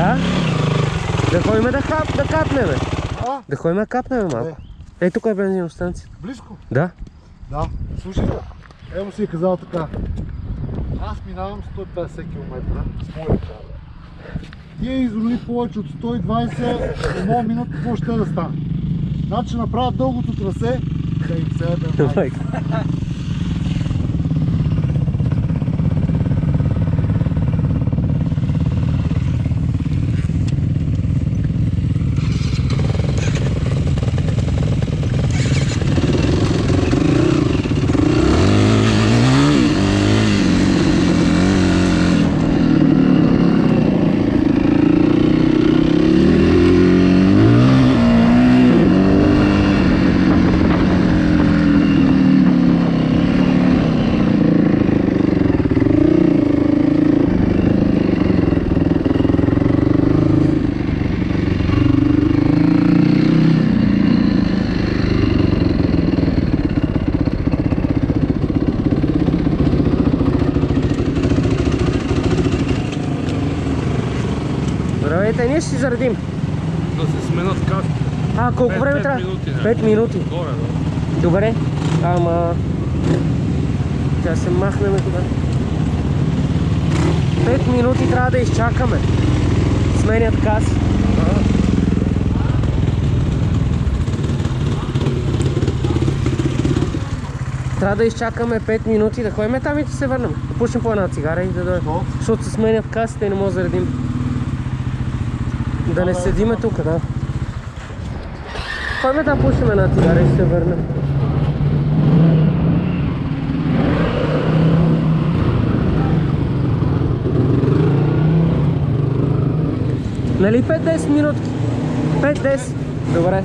Да? Да ходим да капнем. Да ходим да капнем малко. Ей, тук е бензиностанция. Близко? Да. Да. Слушай, Емо си е казал така. Аз минавам 150 км с моя кара. Тия изроли повече от 120, не мога минат, какво ще да стане? Значи направят дългото трасе, да им се ебе майка. Здравейте, ние ще си заредим. Да се сменят каски. Колко време трябва? 5 минути. Горе, да. Добре, ама... Тя се махнем тук. 5 минути трябва да изчакаме. Сменят каси. Трябва да изчакаме 5 минути да ходим там и да се върнем. Да пушим по една цигара и да дойдем. Защото се сменят касите и не може да заредим. Да не седиме тук, да. Ходим да пушим една цигара и ще се върнем. Нали 5-10 минутки? 5-10. Добре.